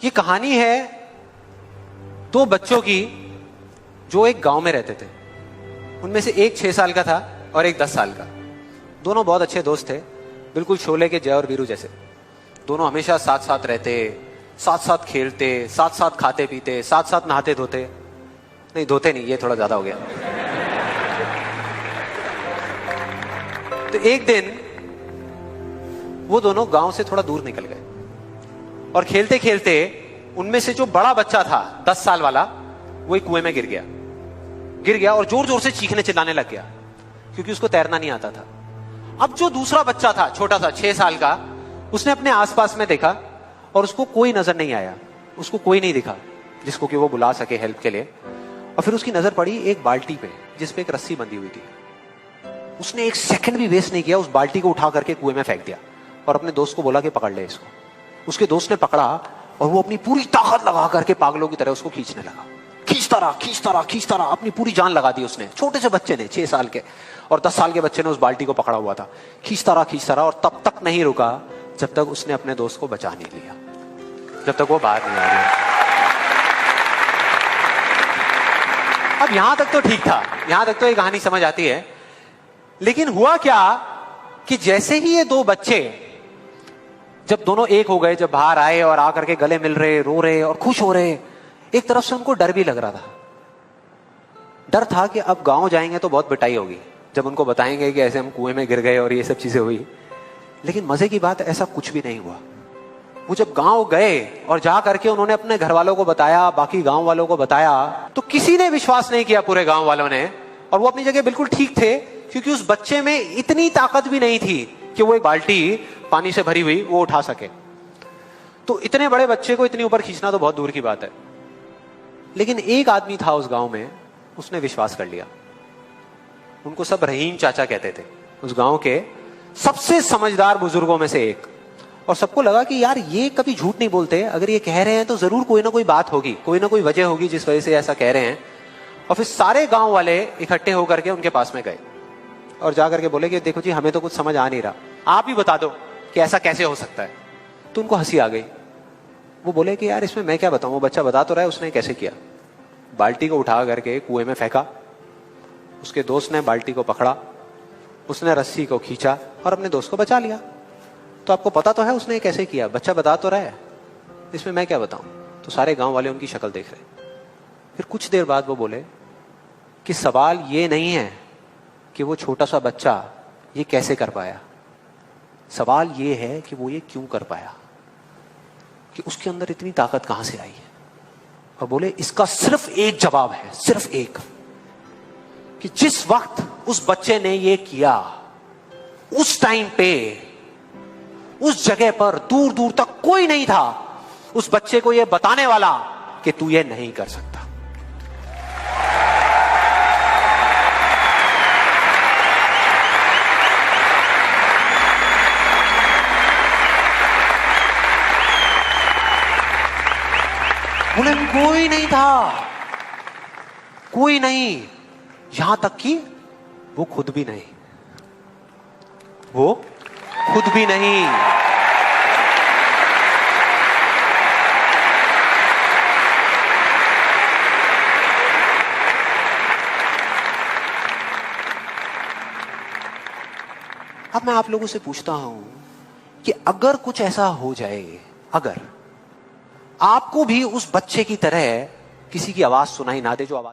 ये कहानी है दो बच्चों की जो एक गांव में रहते थे। उनमें से एक 6 साल का था और एक 10 साल का। दोनों बहुत अच्छे दोस्त थे, बिल्कुल शोले के जय और वीरू जैसे। दोनों हमेशा साथ साथ रहते, साथ साथ खेलते, साथ साथ खाते पीते, साथ साथ नहाते धोते। नहीं, धोते नहीं, ये थोड़ा ज्यादा हो गया। तो एक दिन वो दोनों गांव से थोड़ा दूर निकल गए और खेलते खेलते उनमें से जो बड़ा बच्चा था 10 साल वाला, वो एक कुएं में गिर गया और जोर जोर से चीखने चिल्लाने लग गया क्योंकि उसको तैरना नहीं आता था। अब जो दूसरा बच्चा था, छोटा सा 6 साल का, उसने अपने आसपास में देखा और उसको कोई नजर नहीं आया, उसको कोई नहीं दिखा जिसको कि वो बुला सके हेल्प के लिए। और फिर उसकी नजर पड़ी एक बाल्टी पे जिसपे एक रस्सी बंधी हुई थी। उसने एक सेकंड भी वेस्ट नहीं किया, उस बाल्टी को उठा करके कुएं में फेंक दिया और अपने दोस्त को बोला कि पकड़ ले इसको। उसके दोस्त ने पकड़ा और वो अपनी पूरी ताकत लगा करके पागलों की तरह उसको खींचने लगा। खींचता रहा, अपनी पूरी जान लगा दी उसने। छोटे से बच्चे ने, 6 साल के और 10 साल के बच्चे ने उस बाल्टी को पकड़ा हुआ था। खींचता रहा और तब तक नहीं रुका जब तक उसने अपने दोस्त को बचा नहीं लिया, जब तक वो बाहर नहीं आ गया। अब यहां तक तो ठीक था, यहां तक तो ये कहानी समझ आती है। लेकिन हुआ क्या कि जैसे ही ये दो बच्चे, जब दोनों एक हो गए, जब बाहर आए और आकर के गले मिल रहे, रो रहे और खुश हो रहे, एक तरफ से उनको डर भी लग रहा था। डर था कि अब गांव जाएंगे तो बहुत पिटाई होगी जब उनको बताएंगे कि ऐसे हम कुएं में गिर गए और ये सब चीजें हुई। लेकिन मजे की बात, ऐसा कुछ भी नहीं हुआ। वो जब गांव गए और जा करके उन्होंने अपने घर वालों को बताया, बाकी गांव वालों को बताया, तो किसी ने विश्वास नहीं किया, पूरे गांव वालों ने। और वो अपनी जगह बिल्कुल ठीक थे क्योंकि उस बच्चे में इतनी ताकत भी नहीं थी कि वो एक बाल्टी पानी से भरी हुई वो उठा सके। तो इतने बड़े बच्चे को इतनी ऊपर खींचना तो बहुत दूर की बात है। लेकिन एक आदमी था उस गांव में, उसने विश्वास कर लिया। उनको सब रहीम चाचा कहते थे, उस गांव के सबसे समझदार बुजुर्गों में से एक। और सबको लगा कि यार ये कभी झूठ नहीं बोलते, अगर ये कह रहे हैं तो जरूर कोई ना कोई बात होगी, कोई ना कोई वजह होगी जिस वजह से ऐसा कह रहे हैं। और फिर सारे गांव वाले इकट्ठे होकर के उनके पास में गए और जाकर के बोले कि देखो जी, हमें तो कुछ समझ आ नहीं रहा, आप ही बता दो कि ऐसा कैसे हो सकता है। तो उनको हंसी आ गई। वो बोले कि यार इसमें मैं क्या बताऊं, वो बच्चा बता तो रहा है उसने कैसे किया। बाल्टी को उठा करके कुएं में फेंका, उसके दोस्त ने बाल्टी को पकड़ा, उसने रस्सी को खींचा और अपने दोस्त को बचा लिया। तो आपको पता तो है उसने कैसे किया, बच्चा बता तो रहा है, इसमें मैं क्या बताऊं। तो सारे गांव वाले उनकी शक्ल देख रहे। फिर कुछ देर बाद वो बोले कि सवाल ये नहीं है कि वो छोटा सा बच्चा ये कैसे कर पाया, सवाल ये है कि वो ये क्यों कर पाया, कि उसके अंदर इतनी ताकत कहां से आई है। और बोले इसका सिर्फ एक जवाब है, सिर्फ एक, कि जिस वक्त उस बच्चे ने ये किया, उस टाइम पे उस जगह पर दूर दूर तक कोई नहीं था उस बच्चे को ये बताने वाला कि तू ये नहीं कर सकता। बोले कोई नहीं था, कोई नहीं, यहां तक कि वो खुद भी नहीं, वो खुद भी नहीं। अब मैं आप लोगों से पूछता हूं कि अगर कुछ ऐसा हो जाए, अगर आपको भी उस बच्चे की तरह किसी की आवाज सुनाई ना दे, जो आवाज